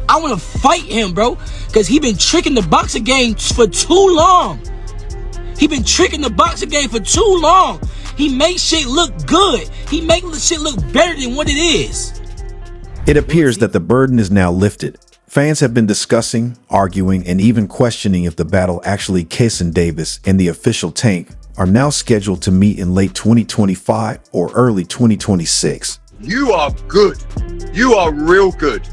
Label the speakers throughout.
Speaker 1: I want to fight him, bro, because he been tricking the boxing game for too long. He been tricking the boxing game for too long. He makes shit look good. He makes shit look better than what it is.
Speaker 2: It appears that the burden is now lifted. Fans have been discussing, arguing, and even questioning if the battle actually Keyshawn Davis and the official Tank are now scheduled to meet in late 2025 or early 2026.
Speaker 3: You are good. You are real good.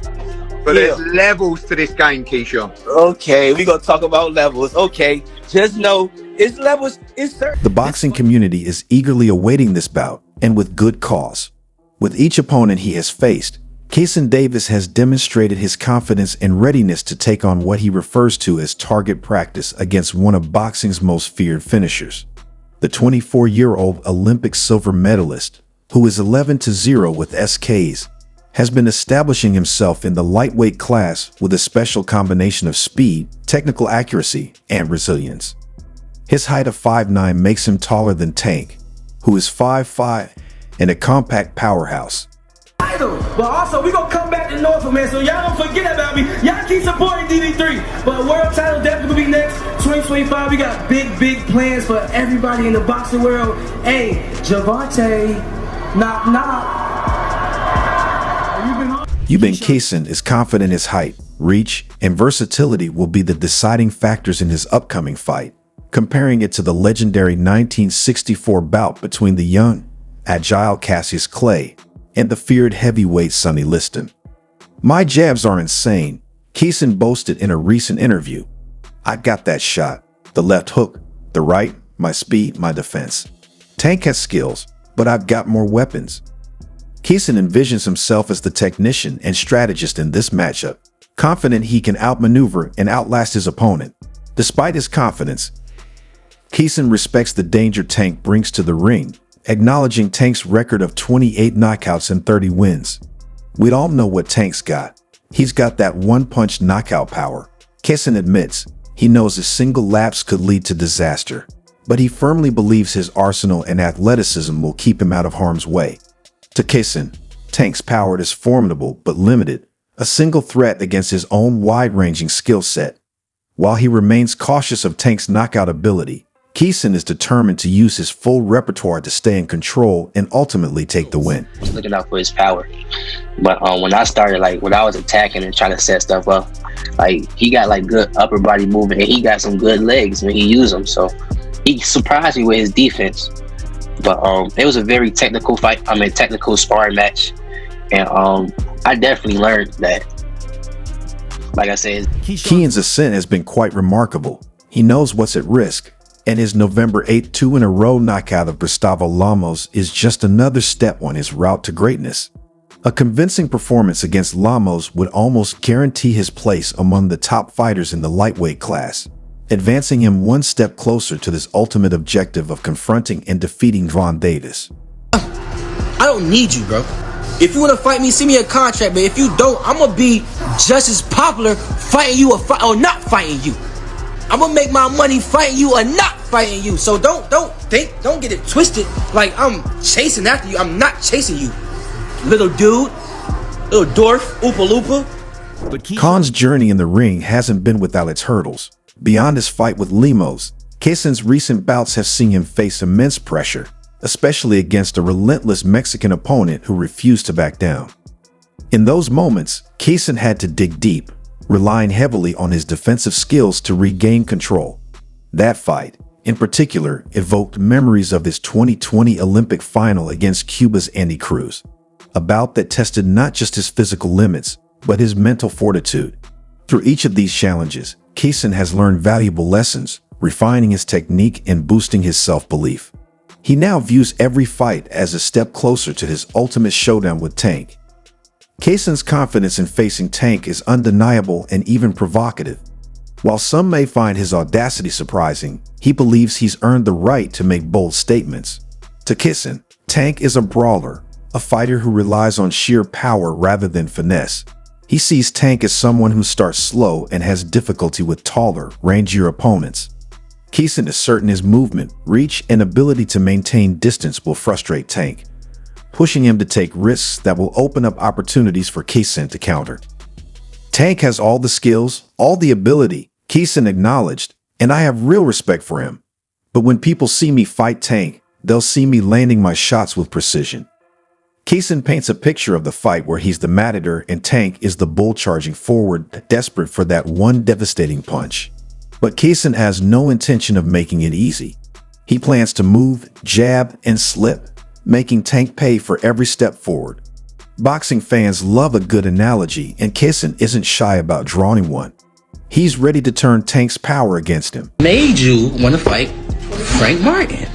Speaker 3: But there's levels to this game, Keyshawn.
Speaker 4: Okay, we're going to talk about levels. Okay, just know it's levels. It's certain.
Speaker 2: The boxing community is eagerly awaiting this bout, and with good cause. With each opponent he has faced, Keyshawn Davis has demonstrated his confidence and readiness to take on what he refers to as target practice against one of boxing's most feared finishers. The 24-year-old Olympic silver medalist, who is 11-0 with SKs, has been establishing himself in the lightweight class with a special combination of speed, technical accuracy, and resilience. His height of 5'9" makes him taller than Tank, who is 5'5" and a compact powerhouse.
Speaker 5: But also, we gonna come back to Norfolk, man, so y'all don't forget about me. Y'all keep supporting DB3. But world title definitely will be next. 2025, we got big plans for everybody in the boxing world. Hey, Gervonta, knock, knock.
Speaker 2: Eubank Keyshawn is confident his height, reach, and versatility will be the deciding factors in his upcoming fight, comparing it to the legendary 1964 bout between the young, agile Cassius Clay and the feared heavyweight Sonny Liston. "My jabs are insane," Keyshawn boasted in a recent interview. "I got that shot, the left hook, the right, my speed, my defense. Tank has skills, but I've got more weapons." Keyshawn envisions himself as the technician and strategist in this matchup, confident he can outmaneuver and outlast his opponent. Despite his confidence, Keyshawn respects the danger Tank brings to the ring, acknowledging Tank's record of 28 knockouts and 30 wins. We'd all know what Tank's got. He's got that one-punch knockout power. Keyshawn admits he knows a single lapse could lead to disaster, but he firmly believes his arsenal and athleticism will keep him out of harm's way. To Keyshawn, Tank's power is formidable but limited, a single threat against his own wide-ranging skill set. While he remains cautious of Tank's knockout ability, Keyshawn is determined to use his full repertoire to stay in control and ultimately take the win.
Speaker 4: Looking out for his power. But when I started, when I was attacking and trying to set stuff up, he got good upper body movement and he got some good legs when he used them. So he surprised me with his defense. But it was a very technical fight. Technical sparring match. And I definitely learned that. Like I said,
Speaker 2: Keyshawn's ascent has been quite remarkable. He knows what's at risk, and his November 8th 2-in-a-row knockout of Gustavo Lamos is just another step on his route to greatness. A convincing performance against Lamos would almost guarantee his place among the top fighters in the lightweight class, advancing him one step closer to this ultimate objective of confronting and defeating Gervonta Davis.
Speaker 1: I don't need you, bro. If you want to fight me, send me a contract, but if you don't, I'm going to be just as popular fighting you or not fighting you. I'm going to make my money fighting you or not fighting you. So don't get it twisted like I'm chasing after you. I'm not chasing you, little dude, little dwarf, Oopa Loopa.
Speaker 2: Khan's journey in the ring hasn't been without its hurdles. Beyond his fight with Lemos, Keyshawn's recent bouts have seen him face immense pressure, especially against a relentless Mexican opponent who refused to back down. In those moments, Keyshawn had to dig deep, relying heavily on his defensive skills to regain control. That fight, in particular, evoked memories of his 2020 Olympic final against Cuba's Andy Cruz, a bout that tested not just his physical limits, but his mental fortitude. Through each of these challenges, Keyshawn has learned valuable lessons, refining his technique and boosting his self-belief. He now views every fight as a step closer to his ultimate showdown with Tank. Keyshawn's confidence in facing Tank is undeniable and even provocative. While some may find his audacity surprising, he believes he's earned the right to make bold statements. To Keyshawn, Tank is a brawler, a fighter who relies on sheer power rather than finesse. He sees Tank as someone who starts slow and has difficulty with taller, rangier opponents. Keyshawn is certain his movement, reach, and ability to maintain distance will frustrate Tank, pushing him to take risks that will open up opportunities for Keyshawn to counter. Tank has all the skills, all the ability, Keyshawn acknowledged, and I have real respect for him. But when people see me fight Tank, they'll see me landing my shots with precision. Keyshawn paints a picture of the fight where he's the matador and Tank is the bull charging forward, desperate for that one devastating punch. But Keyshawn has no intention of making it easy. He plans to move, jab, and slip, making Tank pay for every step forward. Boxing fans love a good analogy, and Keyshawn isn't shy about drawing one. He's ready to turn Tank's power against him.
Speaker 1: Made you want to fight Frank Martin.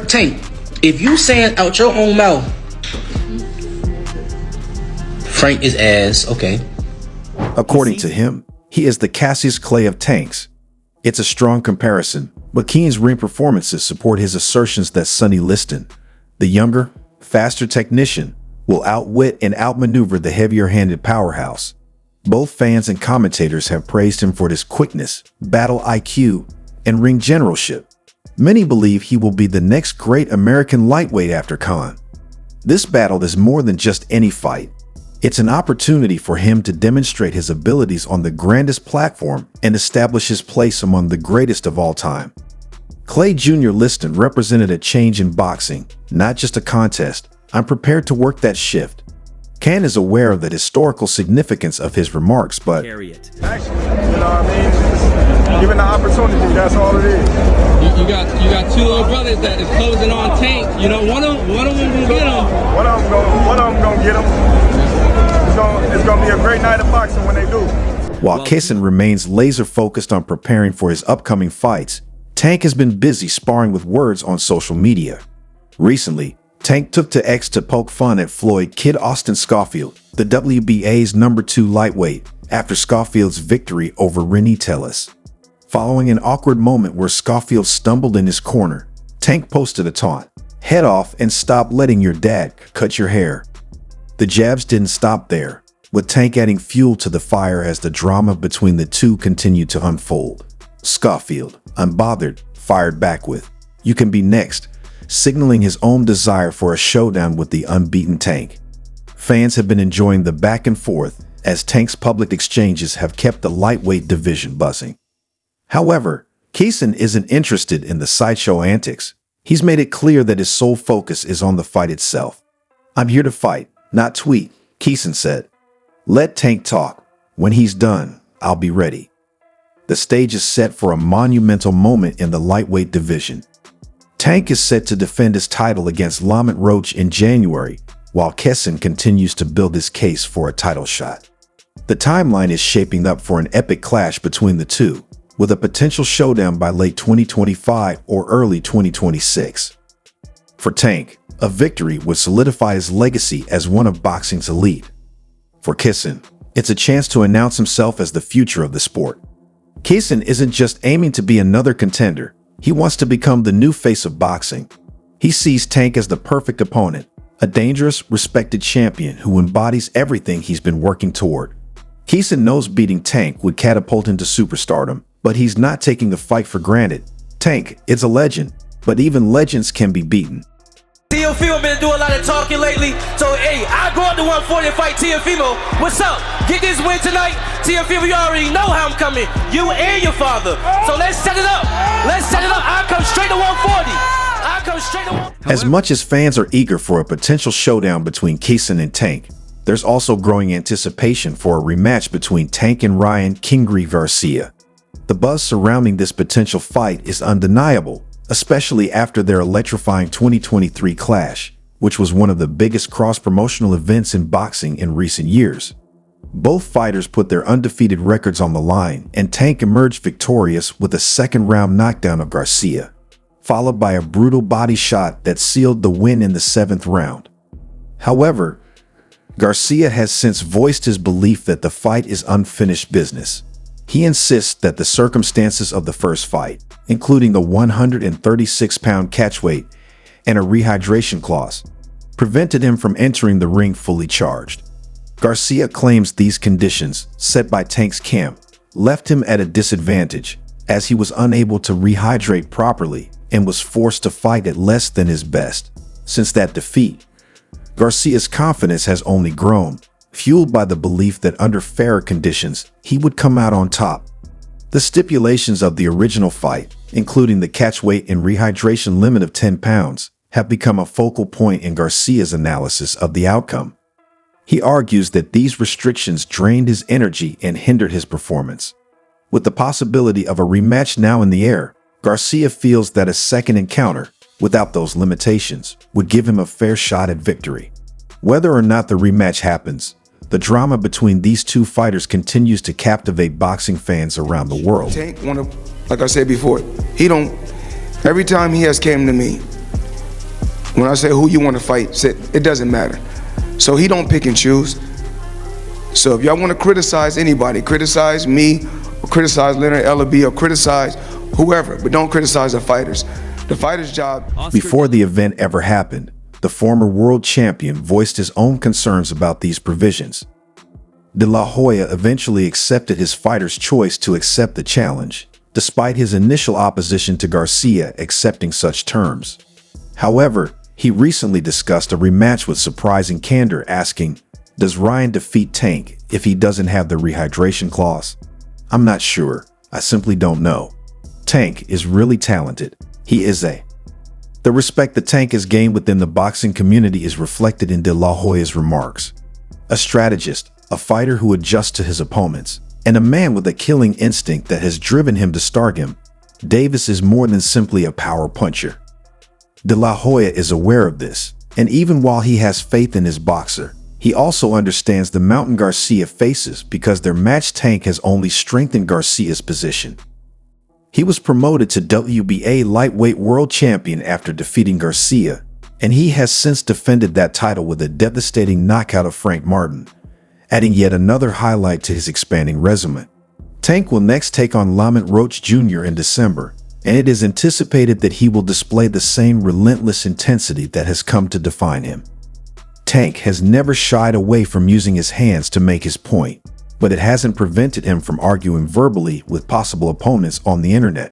Speaker 1: Tank, if you saying out your own mouth, Frank is ass, okay.
Speaker 2: According to him, he is the Cassius Clay of tanks. It's a strong comparison, but Keen's ring performances support his assertions that Sonny Liston, the younger, faster technician, will outwit and outmaneuver the heavier-handed powerhouse. Both fans and commentators have praised him for his quickness, battle IQ, and ring generalship. Many believe he will be the next great American lightweight after Khan. This battle is more than just any fight. It's an opportunity for him to demonstrate his abilities on the grandest platform and establish his place among the greatest of all time. Clay Jr. Liston represented a change in boxing, not just a contest. I'm prepared to work that shift. Khan is aware of the historical significance of his remarks, but
Speaker 6: Action, you know what I mean? Just given the opportunity, that's all it is.
Speaker 7: You got two little brothers that is closing on Tank. You know, one of them gonna get him.
Speaker 6: One of them gonna get him. It's gonna be a great night of boxing when they do.
Speaker 2: while Keyshawn remains laser-focused on preparing for his upcoming fights, Tank has been busy sparring with words on social media. Recently, Tank took to X to poke fun at Floyd Kid Austin Schofield, the WBA's #2 lightweight, after Schofield's victory over Rennie Tellis. Following an awkward moment where Schofield stumbled in his corner, Tank posted a taunt, "Head off and stop letting your dad cut your hair." The jabs didn't stop there, with Tank adding fuel to the fire as the drama between the two continued to unfold. Schofield, unbothered, fired back with, "You can be next," signaling his own desire for a showdown with the unbeaten Tank. Fans have been enjoying the back and forth as Tank's public exchanges have kept the lightweight division buzzing. However, Keyshawn isn't interested in the sideshow antics. He's made it clear that his sole focus is on the fight itself. "I'm here to fight, not tweet," Keyshawn said. "Let Tank talk. When he's done, I'll be ready." The stage is set for a monumental moment in the lightweight division. Tank is set to defend his title against Lamont Roach in January, while Keyshawn continues to build his case for a title shot. The timeline is shaping up for an epic clash between the two, with a potential showdown by late 2025 or early 2026. For Tank, a victory would solidify his legacy as one of boxing's elite. For Keyshawn, it's a chance to announce himself as the future of the sport. Keyshawn isn't just aiming to be another contender. He wants to become the new face of boxing. He sees Tank as the perfect opponent, a dangerous, respected champion who embodies everything he's been working toward. Keyshawn knows beating Tank would catapult him to superstardom, but he's not taking the fight for granted. Tank is a legend, but even legends can be beaten.
Speaker 5: Teofimo been doing a lot of talking lately, so hey, I go out to 140 and fight Teofimo. What's up? Get this win tonight. Teofimo, you already know how I'm coming. You and your father. So let's set it up. Let's set it up. I come straight to 140. I come straight to 140.
Speaker 2: As much as fans are eager for a potential showdown between Keyshawn and Tank, there's also growing anticipation for a rematch between Tank and Ryan Kingree Garcia. The buzz surrounding this potential fight is undeniable, especially after their electrifying 2023 clash, which was one of the biggest cross-promotional events in boxing in recent years. Both fighters put their undefeated records on the line, and Tank emerged victorious with a second-round knockdown of Garcia, followed by a brutal body shot that sealed the win in the 7th round. However, Garcia has since voiced his belief that the fight is unfinished business. He insists that the circumstances of the first fight, including the 136-pound catchweight and a rehydration clause, prevented him from entering the ring fully charged. Garcia claims these conditions, set by Tank's camp, left him at a disadvantage, as he was unable to rehydrate properly and was forced to fight at less than his best. Since that defeat, Garcia's confidence has only grown, fueled by the belief that under fairer conditions, he would come out on top. The stipulations of the original fight, including the catch weight and rehydration limit of 10 pounds, have become a focal point in Garcia's analysis of the outcome. He argues that these restrictions drained his energy and hindered his performance. With the possibility of a rematch now in the air, Garcia feels that a second encounter, without those limitations, would give him a fair shot at victory. Whether or not the rematch happens, the drama between these two fighters continues to captivate boxing fans around the world.
Speaker 8: Tank like I said before, every time he has came to me, when I say who you want to fight, said it doesn't matter. So he don't pick and choose. So if y'all want to criticize anybody, criticize me, or criticize Leonard Ellaby, or criticize whoever, but don't criticize the fighters. The fighter's job.
Speaker 2: Before the event ever happened, the former world champion voiced his own concerns about these provisions. De La Hoya eventually accepted his fighter's choice to accept the challenge, despite his initial opposition to Garcia accepting such terms. However, he recently discussed a rematch with surprising candor, asking, "Does Ryan defeat Tank if he doesn't have the rehydration clause? I'm not sure. I simply don't know. Tank is really talented. He is a..." The respect the Tank has gained within the boxing community is reflected in De La Hoya's remarks. A strategist, a fighter who adjusts to his opponents, and a man with a killing instinct that has driven him to stardom, Davis is more than simply a power puncher. De La Hoya is aware of this, and even while he has faith in his boxer, he also understands the mountain Garcia faces because their match Tank has only strengthened Garcia's position. He was promoted to WBA lightweight world champion after defeating Garcia, and he has since defended that title with a devastating knockout of Frank Martin, adding yet another highlight to his expanding resume. Tank will next take on Lamont Roach Jr. in December, and it is anticipated that he will display the same relentless intensity that has come to define him. Tank has never shied away from using his hands to make his point, but it hasn't prevented him from arguing verbally with possible opponents on the internet.